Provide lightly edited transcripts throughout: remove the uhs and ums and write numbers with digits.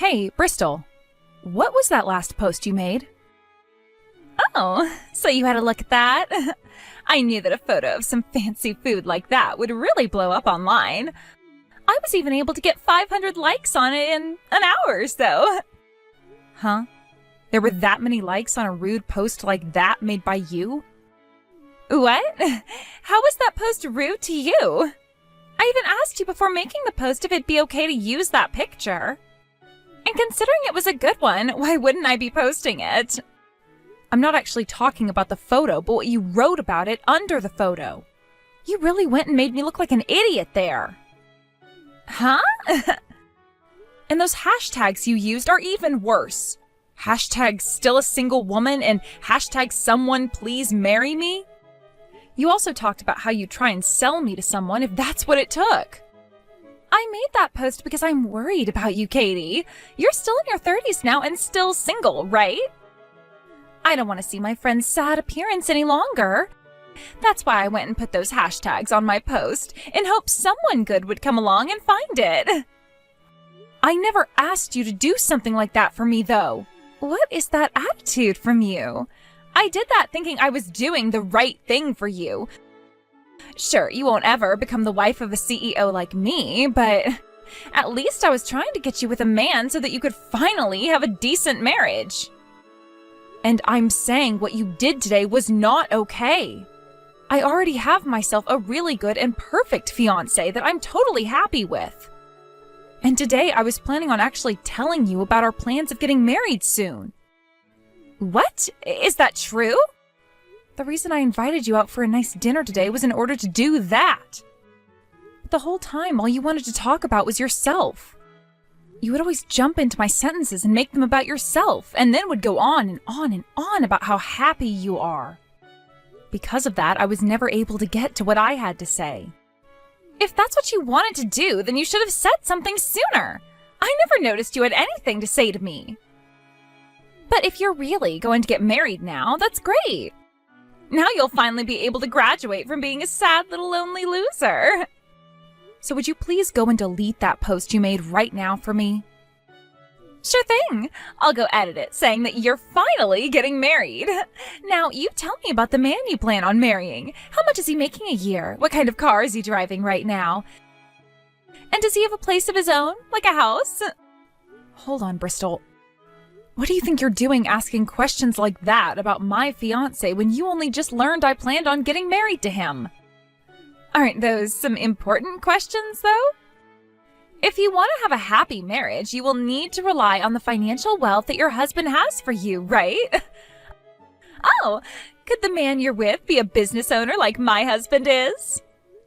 Hey, Bristol, what was that last post you made? Oh, so you had a look at that? I knew that a photo of some fancy food like that would really blow up online. I was even able to get 500 likes on it in an hour or so. Huh? There were that many likes on a rude post like that made by you? What? How was that post rude to you? I even asked you before making the post if it'd be okay to use that picture. And considering it was a good one, why wouldn't I be posting it? I'm not actually talking about the photo, but what you wrote about it under the photo. You really went and made me look like an idiot there. Huh? And those hashtags you used are even worse. Hashtag still a single woman and hashtag someone please marry me. You also talked about how you try and sell me to someone if that's what it took. I made that post because I'm worried about you, Katie. You're still in your 30s now and still single, right? I don't want to see my friend's sad appearance any longer. That's why I went and put those hashtags on my post in hopes someone good would come along and find it. I never asked you to do something like that for me, though. What is that attitude from you? I did that thinking I was doing the right thing for you. Sure, you won't ever become the wife of a CEO like me, but at least I was trying to get you with a man so that you could finally have a decent marriage. And I'm saying what you did today was not okay. I already have myself a really good and perfect fiancé that I'm totally happy with. And today I was planning on actually telling you about our plans of getting married soon. What? Is that true? The reason I invited you out for a nice dinner today was in order to do that. But the whole time, all you wanted to talk about was yourself. You would always jump into my sentences and make them about yourself, and then would go on and on and on about how happy you are. Because of that, I was never able to get to what I had to say. If that's what you wanted to do, then you should have said something sooner. I never noticed you had anything to say to me. But if you're really going to get married now, that's great. Now you'll finally be able to graduate from being a sad little lonely loser. So would you please go and delete that post you made right now for me? Sure thing. I'll go edit it saying that you're finally getting married. Now, you tell me about the man you plan on marrying. How much is he making a year? What kind of car is he driving right now? And does he have a place of his own, like a house? Hold on, Bristol. What do you think you're doing asking questions like that about my fiancé when you only just learned I planned on getting married to him? Aren't those some important questions, though? If you want to have a happy marriage, you will need to rely on the financial wealth that your husband has for you, right? Oh, could the man you're with be a business owner like my husband is?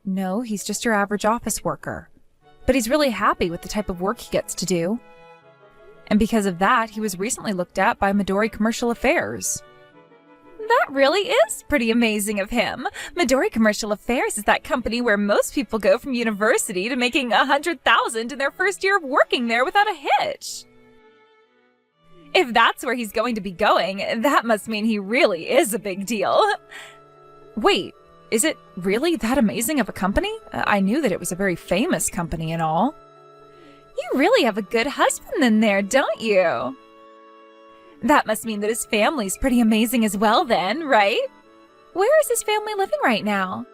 No, he's just your average office worker. But he's really happy with the type of work he gets to do. And because of that, he was recently looked at by Midori Commercial Affairs. That really is pretty amazing of him. Midori Commercial Affairs is that company where most people go from university to making $100,000 in their first year of working there without a hitch. If that's where he's going to be going, that must mean he really is a big deal. Wait, is it really that amazing of a company? I knew that it was a very famous company and all. You really have a good husband in there, don't you? That must mean that his family's pretty amazing as well then, right? Where is his family living right now?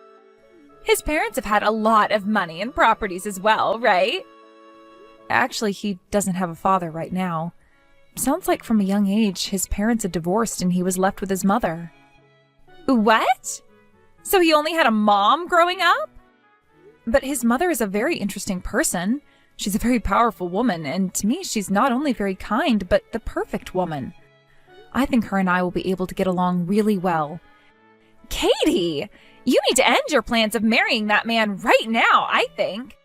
His parents have had a lot of money and properties as well, right? Actually, he doesn't have a father right now. Sounds like from a young age, his parents had divorced and he was left with his mother. What? So he only had a mom growing up? But his mother is a very interesting person. She's a very powerful woman, and to me, she's not only very kind, but the perfect woman. I think her and I will be able to get along really well. Katie, you need to end your plans of marrying that man right now, I think.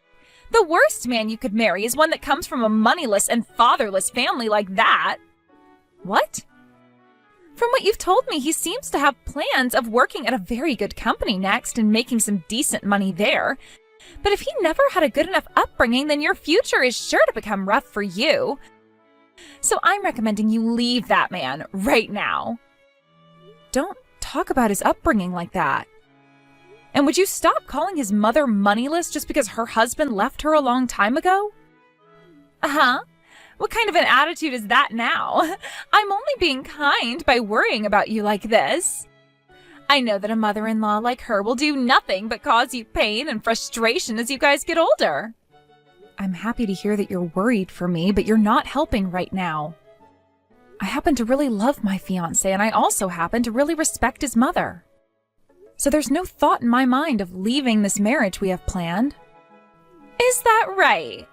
The worst man you could marry is one that comes from a moneyless and fatherless family like that. What? From what you've told me, he seems to have plans of working at a very good company next and making some decent money there. But if he never had a good enough upbringing, then your future is sure to become rough for you. So I'm recommending you leave that man right now. Don't talk about his upbringing like that. And would you stop calling his mother moneyless just because her husband left her a long time ago? Uh-huh. What kind of an attitude is that now? I'm only being kind by worrying about you like this. I know that a mother-in-law like her will do nothing but cause you pain and frustration as you guys get older. I'm happy to hear that you're worried for me, but you're not helping right now. I happen to really love my fiancé, and I also happen to really respect his mother. So there's no thought in my mind of leaving this marriage we have planned. Is that right?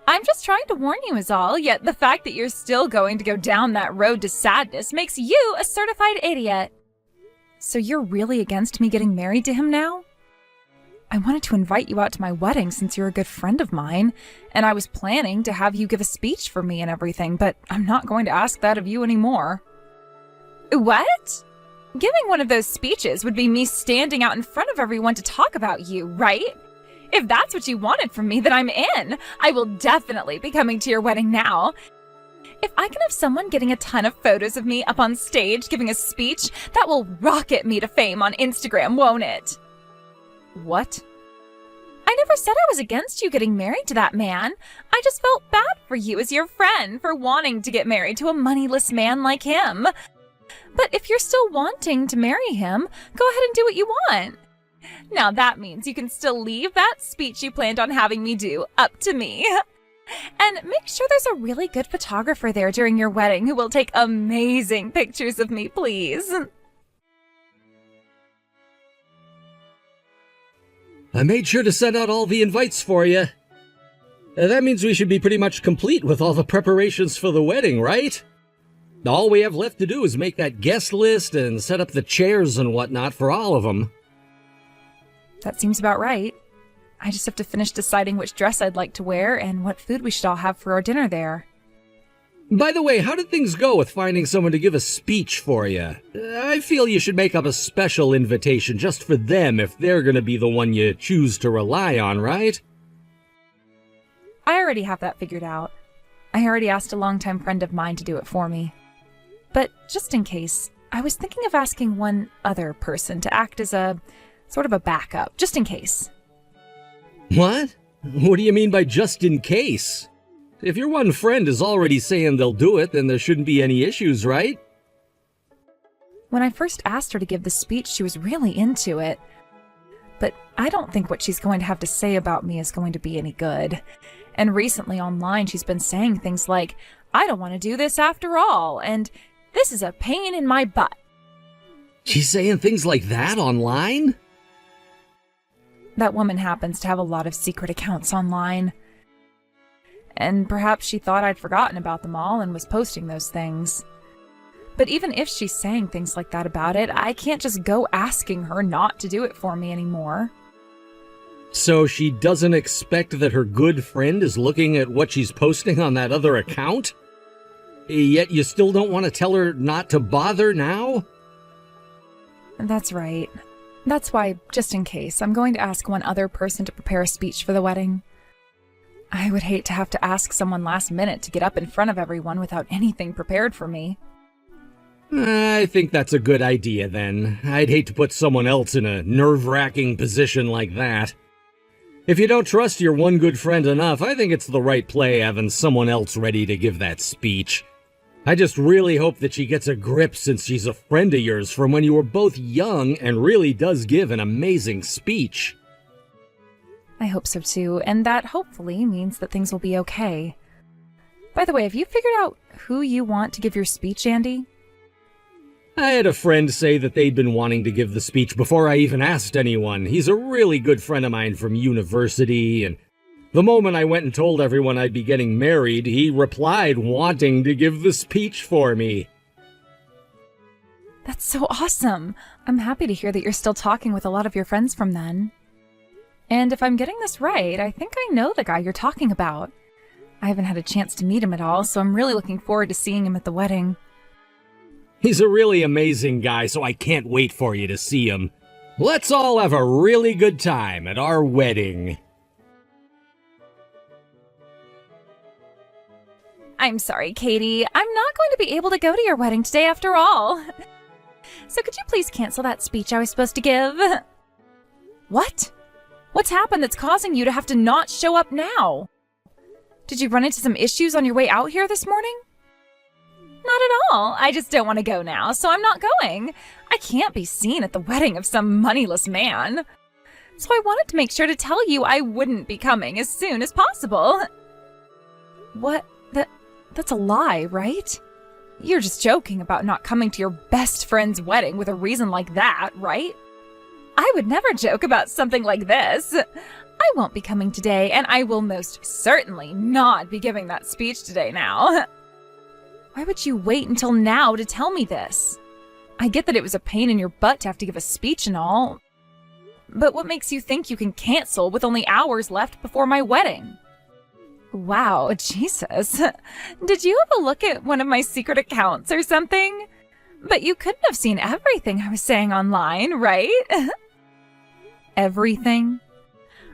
I'm just trying to warn you is all, yet the fact that you're still going to go down that road to sadness makes you a certified idiot. So you're really against me getting married to him now? I wanted to invite you out to my wedding since you're a good friend of mine, and I was planning to have you give a speech for me and everything, but I'm not going to ask that of you anymore. What? Giving one of those speeches would be me standing out in front of everyone to talk about you, right? If that's what you wanted from me, then I'm in. I will definitely be coming to your wedding now. If I can have someone getting a ton of photos of me up on stage giving a speech, that will rocket me to fame on Instagram, won't it? What? I never said I was against you getting married to that man. I just felt bad for you as your friend for wanting to get married to a moneyless man like him. But if you're still wanting to marry him, go ahead and do what you want. Now that means you can still leave that speech you planned on having me do up to me. And make sure there's a really good photographer there during your wedding who will take amazing pictures of me, please. I made sure to send out all the invites for you. That means we should be pretty much complete with all the preparations for the wedding, right? All we have left to do is make that guest list and set up the chairs and whatnot for all of them. That seems about right. I just have to finish deciding which dress I'd like to wear and what food we should all have for our dinner there. By the way, how did things go with finding someone to give a speech for you? I feel you should make up a special invitation just for them if they're going to be the one you choose to rely on, right? I already have that figured out. I already asked a longtime friend of mine to do it for me. But just in case, I was thinking of asking one other person to act as a sort of a backup, just in case. What? What do you mean by just in case? If your one friend is already saying they'll do it, then there shouldn't be any issues, right? When I first asked her to give the speech, she was really into it. But I don't think what she's going to have to say about me is going to be any good. And recently online, she's been saying things like, I don't want to do this after all, and this is a pain in my butt. She's saying things like that online? That woman happens to have a lot of secret accounts online. And perhaps she thought I'd forgotten about them all and was posting those things. But even if she's saying things like that about it, I can't just go asking her not to do it for me anymore. So she doesn't expect that her good friend is looking at what she's posting on that other account? Yet you still don't want to tell her not to bother now? That's right. That's why, just in case, I'm going to ask one other person to prepare a speech for the wedding. I would hate to have to ask someone last minute to get up in front of everyone without anything prepared for me. I think that's a good idea, then. I'd hate to put someone else in a nerve-wracking position like that. If you don't trust your one good friend enough, I think it's the right play having someone else ready to give that speech. I just really hope that she gets a grip since she's a friend of yours from when you were both young and really does give an amazing speech. I hope so too, and that hopefully means that things will be okay. By the way, have you figured out who you want to give your speech, Andy? I had a friend say that they'd been wanting to give the speech before I even asked anyone. He's a really good friend of mine from university, and the moment I went and told everyone I'd be getting married, he replied wanting to give the speech for me. That's so awesome! I'm happy to hear that you're still talking with a lot of your friends from then. And if I'm getting this right, I think I know the guy you're talking about. I haven't had a chance to meet him at all, so I'm really looking forward to seeing him at the wedding. He's a really amazing guy, so I can't wait for you to see him. Let's all have a really good time at our wedding. I'm sorry, Katie. I'm not going to be able to go to your wedding today after all. So could you please cancel that speech I was supposed to give? What? What's happened that's causing you to have to not show up now? Did you run into some issues on your way out here this morning? Not at all. I just don't want to go now, so I'm not going. I can't be seen at the wedding of some moneyless man. So I wanted to make sure to tell you I wouldn't be coming as soon as possible. What? That's a lie, right? You're just joking about not coming to your best friend's wedding with a reason like that, right? I would never joke about something like this. I won't be coming today, and I will most certainly not be giving that speech today now. Why would you wait until now to tell me this? I get that it was a pain in your butt to have to give a speech and all, but what makes you think you can cancel with only hours left before my wedding? Wow, Jesus. Did you have a look at one of my secret accounts or something? But you couldn't have seen everything I was saying online, right? Everything?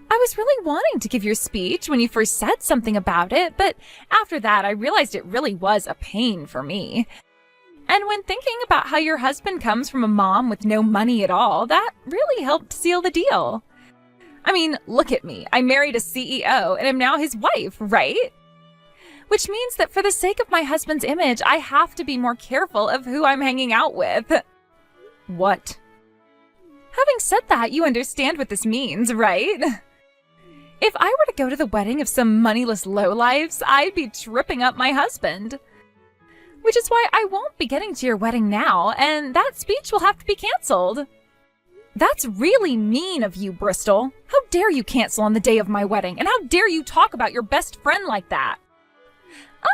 I was really wanting to give your speech when you first said something about it, but after that I realized it really was a pain for me. And when thinking about how your husband comes from a mom with no money at all, that really helped seal the deal. I mean, look at me. I married a CEO and am now his wife, right? Which means that for the sake of my husband's image, I have to be more careful of who I'm hanging out with. What? Having said that, you understand what this means, right? If I were to go to the wedding of some moneyless lowlifes, I'd be tripping up my husband. Which is why I won't be getting to your wedding now, and that speech will have to be canceled. That's really mean of you, Bristol. How dare you cancel on the day of my wedding, and how dare you talk about your best friend like that?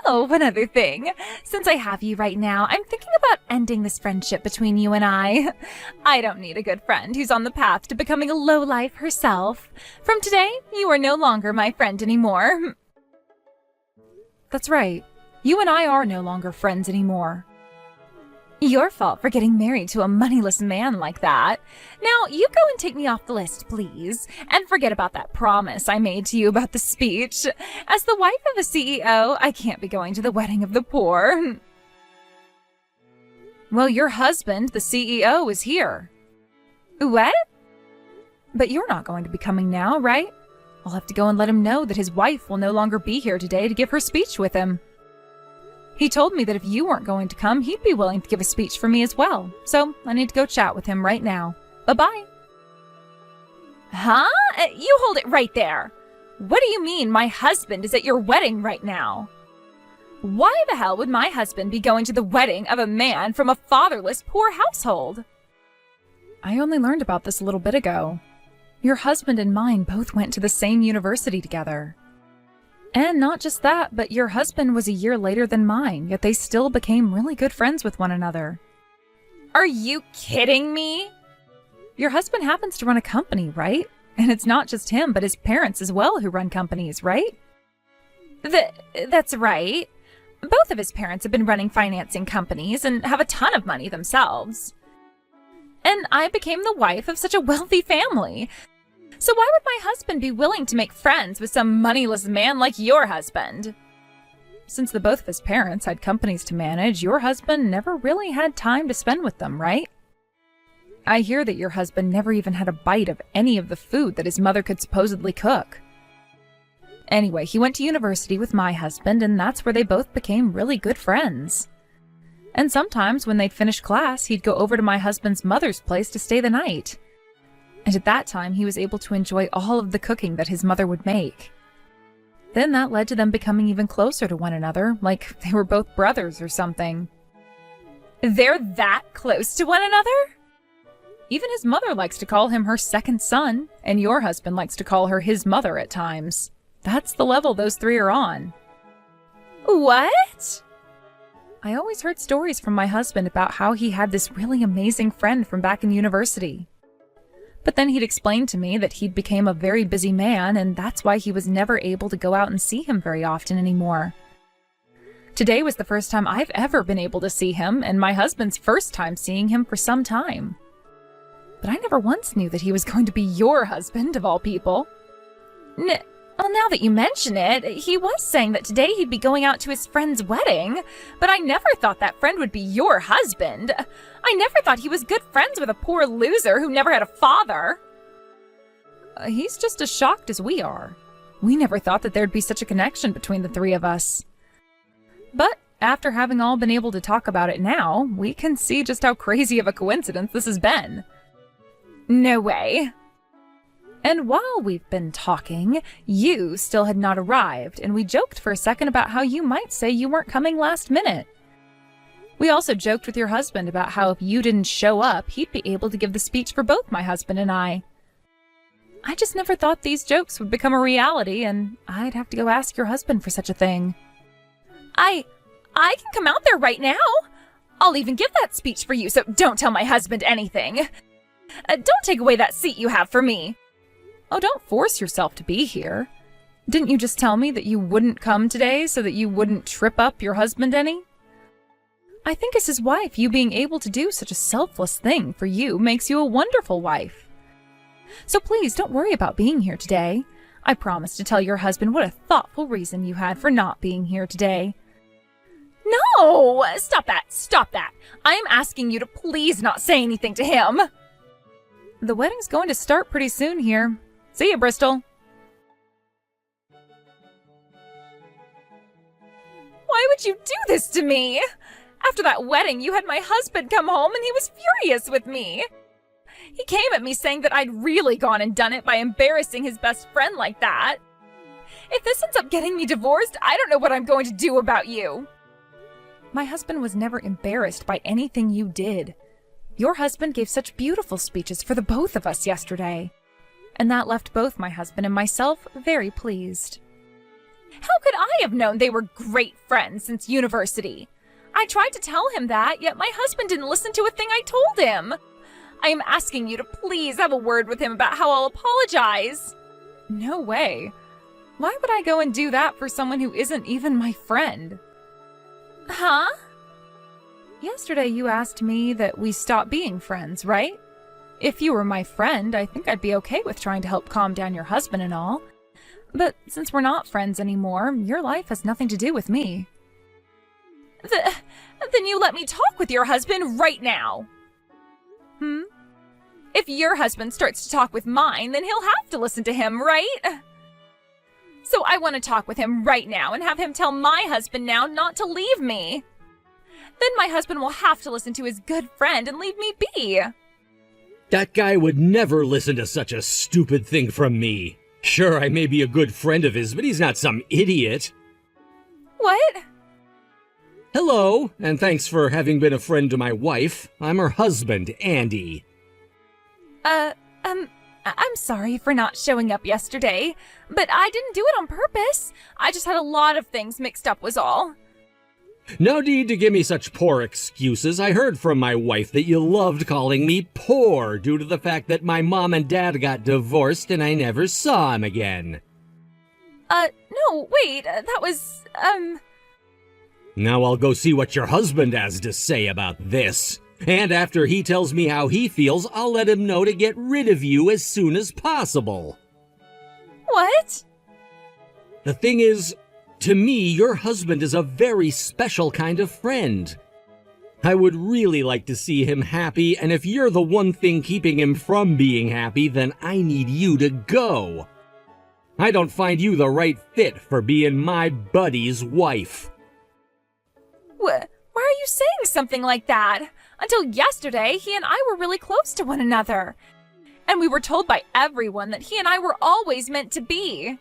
Oh, one other thing. Since I have you right now, I'm thinking about ending this friendship between you and I. I don't need a good friend who's on the path to becoming a lowlife herself. From today, you are no longer my friend anymore. That's right. You and I are no longer friends anymore. Your fault for getting married to a moneyless man like that. Now, you go and take me off the list, please. And forget about that promise I made to you about the speech. As the wife of a CEO, I can't be going to the wedding of the poor. Well, your husband, the CEO, is here. What? But you're not going to be coming now, right? I'll have to go and let him know that his wife will no longer be here today to give her speech with him. He told me that if you weren't going to come, he'd be willing to give a speech for me as well. So I need to go chat with him right now. Bye-bye. Huh? You hold it right there. What do you mean my husband is at your wedding right now? Why the hell would my husband be going to the wedding of a man from a fatherless, poor household? I only learned about this a little bit ago. Your husband and mine both went to the same university together. And not just that, but your husband was a year later than mine, yet they still became really good friends with one another. Are you kidding me? Your husband happens to run a company, right? And it's not just him, but his parents as well who run companies, right? That's right. Both of his parents have been running financing companies and have a ton of money themselves. And I became the wife of such a wealthy family. So why would my husband be willing to make friends with some moneyless man like your husband? Since both of his parents had companies to manage, your husband never really had time to spend with them, right? I hear that your husband never even had a bite of any of the food that his mother could supposedly cook. Anyway, he went to university with my husband, and that's where they both became really good friends. And sometimes when they'd finish class, he'd go over to my husband's mother's place to stay the night. And at that time, he was able to enjoy all of the cooking that his mother would make. Then that led to them becoming even closer to one another, like they were both brothers or something. They're that close to one another? Even his mother likes to call him her second son, and your husband likes to call her his mother at times. That's the level those three are on. What? I always heard stories from my husband about how he had this really amazing friend from back in university. But then he'd explain to me that he'd became a very busy man, and that's why he was never able to go out and see him very often anymore. Today was the first time I've ever been able to see him, and my husband's first time seeing him for some time. But I never once knew that he was going to be your husband, of all people. Well, now that you mention it, he was saying that today he'd be going out to his friend's wedding, but I never thought that friend would be your husband. I never thought he was good friends with a poor loser who never had a father. He's just as shocked as we are. We never thought that there'd be such a connection between the three of us. But after having all been able to talk about it now, we can see just how crazy of a coincidence this has been. No way. And while we've been talking, you still had not arrived, and we joked for a second about how you might say you weren't coming last minute. We also joked with your husband about how if you didn't show up, he'd be able to give the speech for both my husband and I. I just never thought these jokes would become a reality, and I'd have to go ask your husband for such a thing. I can come out there right now. I'll even give that speech for you, so don't tell my husband anything. Don't take away that seat you have for me. Oh, don't force yourself to be here. Didn't you just tell me that you wouldn't come today so that you wouldn't trip up your husband any? I think as his wife, you being able to do such a selfless thing for you makes you a wonderful wife. So please don't worry about being here today. I promise to tell your husband what a thoughtful reason you had for not being here today. No! Stop that! I am asking you to please not say anything to him. The wedding's going to start pretty soon here. See ya, Bristol. Why would you do this to me? After that wedding, you had my husband come home and he was furious with me. He came at me saying that I'd really gone and done it by embarrassing his best friend like that. If this ends up getting me divorced, I don't know what I'm going to do about you. My husband was never embarrassed by anything you did. Your husband gave such beautiful speeches for the both of us yesterday. And that left both my husband and myself very pleased. How could I have known they were great friends since university? I tried to tell him that, yet my husband didn't listen to a thing I told him. I am asking you to please have a word with him about how I'll apologize. No way. Why would I go and do that for someone who isn't even my friend? Huh? Yesterday you asked me that we stop being friends, right? If you were my friend, I think I'd be okay with trying to help calm down your husband and all. But since we're not friends anymore, your life has nothing to do with me. Then you let me talk with your husband right now. If your husband starts to talk with mine, then he'll have to listen to him, right? So I want to talk with him right now and have him tell my husband now not to leave me. Then my husband will have to listen to his good friend and leave me be. That guy would never listen to such a stupid thing from me. Sure, I may be a good friend of his, but he's not some idiot. What? Hello, and thanks for having been a friend to my wife. I'm her husband, Andy. I'm sorry for not showing up yesterday, but I didn't do it on purpose. I just had a lot of things mixed up was all. No need to give me such poor excuses. I heard from my wife that you loved calling me poor due to the fact that my mom and dad got divorced and I never saw him again. No, wait, that was, Now I'll go see what your husband has to say about this. And after he tells me how he feels, I'll let him know to get rid of you as soon as possible. What? The thing is, to me, your husband is a very special kind of friend. I would really like to see him happy, and if you're the one thing keeping him from being happy, then I need you to go. I don't find you the right fit for being my buddy's wife. Why are you saying something like that? Until yesterday, he and I were really close to one another. And we were told by everyone that he and I were always meant to be.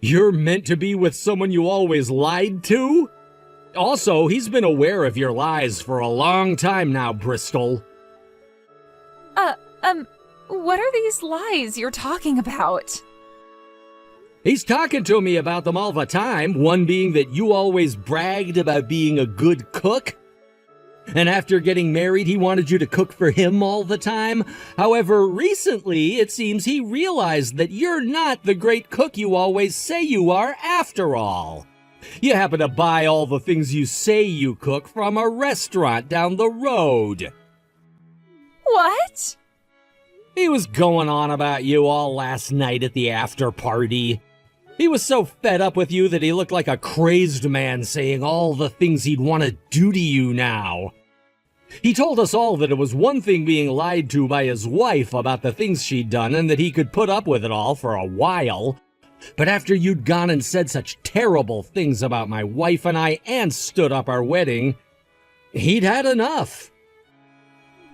You're meant to be with someone you always lied to? Also, he's been aware of your lies for a long time now, Bristol. What are these lies you're talking about? He's talking to me about them all the time, one being that you always bragged about being a good cook. And after getting married, he wanted you to cook for him all the time. However, recently, it seems he realized that you're not the great cook you always say you are after all. You happen to buy all the things you say you cook from a restaurant down the road. What? He was going on about you all last night at the after party. He was so fed up with you that he looked like a crazed man saying all the things he'd want to do to you now. He told us all that it was one thing being lied to by his wife about the things she'd done and that he could put up with it all for a while. But after you'd gone and said such terrible things about my wife and I and stood up our wedding, he'd had enough.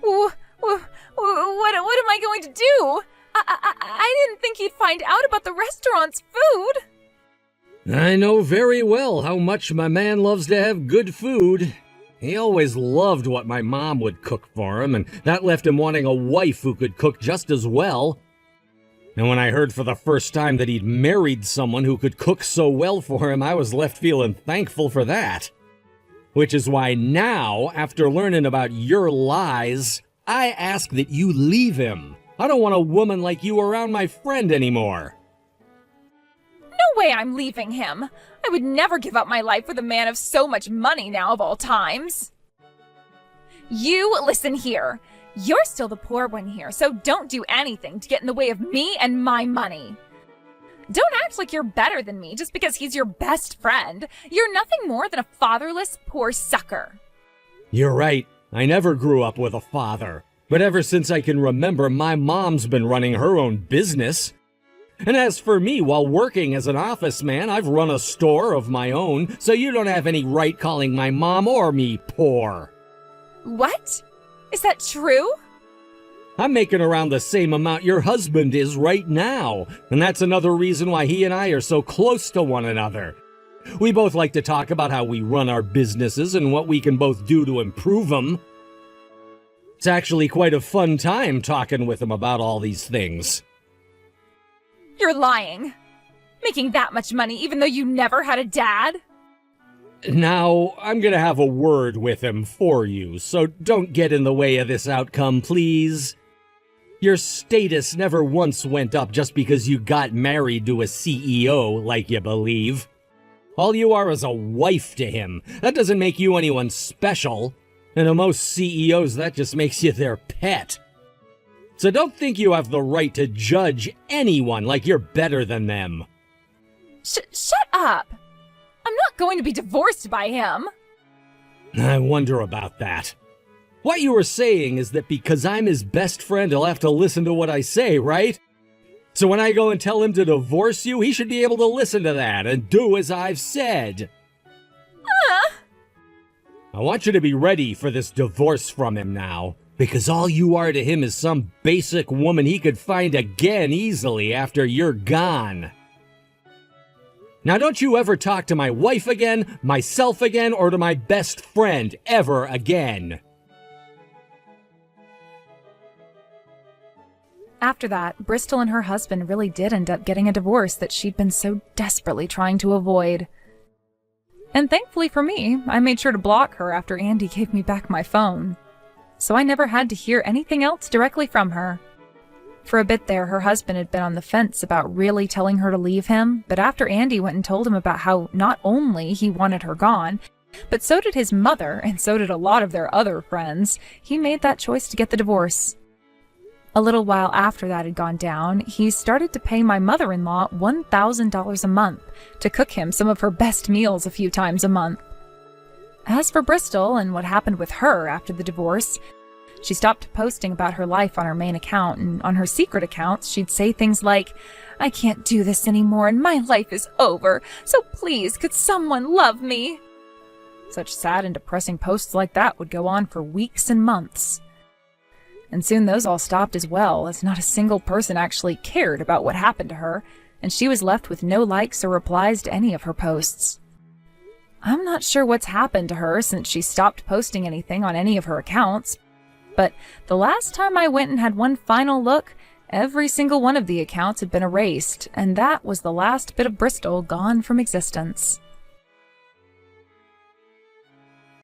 What am I going to do? I didn't think he'd find out about the restaurant's food. I know very well how much my man loves to have good food. He always loved what my mom would cook for him, and that left him wanting a wife who could cook just as well. And when I heard for the first time that he'd married someone who could cook so well for him, I was left feeling thankful for that. Which is why now, after learning about your lies, I ask that you leave him. I don't want a woman like you around my friend anymore. No way I'm leaving him. I would never give up my life with a man of so much money now of all times. You listen here. You're still the poor one here, so don't do anything to get in the way of me and my money. Don't act like you're better than me just because he's your best friend. You're nothing more than a fatherless, poor sucker. You're right. I never grew up with a father. But ever since I can remember, my mom's been running her own business. And as for me, while working as an office man, I've run a store of my own, so you don't have any right calling my mom or me poor. What? Is that true? I'm making around the same amount your husband is right now, and that's another reason why he and I are so close to one another. We both like to talk about how we run our businesses and what we can both do to improve them. It's actually quite a fun time talking with him about all these things. You're lying. Making that much money even though you never had a dad? Now, I'm gonna have a word with him for you, so don't get in the way of this outcome, please. Your status never once went up just because you got married to a CEO, like you believe. All you are is a wife to him. That doesn't make you anyone special. And to most CEOs, that just makes you their pet. So don't think you have the right to judge anyone like you're better than them. Shut up! I'm not going to be divorced by him. I wonder about that. What you were saying is that because I'm his best friend, he'll have to listen to what I say, right? So when I go and tell him to divorce you, he should be able to listen to that and do as I've said. I want you to be ready for this divorce from him now, because all you are to him is some basic woman he could find again easily after you're gone. Now don't you ever talk to my wife again, myself again, or to my best friend ever again. After that, Bristol and her husband really did end up getting a divorce that she'd been so desperately trying to avoid. And thankfully for me, I made sure to block her after Andy gave me back my phone. So I never had to hear anything else directly from her. For a bit there, her husband had been on the fence about really telling her to leave him, but after Andy went and told him about how not only he wanted her gone, but so did his mother, and so did a lot of their other friends, he made that choice to get the divorce. A little while after that had gone down, he started to pay my mother-in-law $1,000 a month to cook him some of her best meals a few times a month. As for Bristol and what happened with her after the divorce, she stopped posting about her life on her main account, and on her secret accounts, she'd say things like, "I can't do this anymore and my life is over, so please could someone love me?" Such sad and depressing posts like that would go on for weeks and months. And soon those all stopped as well, as not a single person actually cared about what happened to her, and she was left with no likes or replies to any of her posts. I'm not sure what's happened to her since she stopped posting anything on any of her accounts, but the last time I went and had one final look, every single one of the accounts had been erased, and that was the last bit of Bristol gone from existence.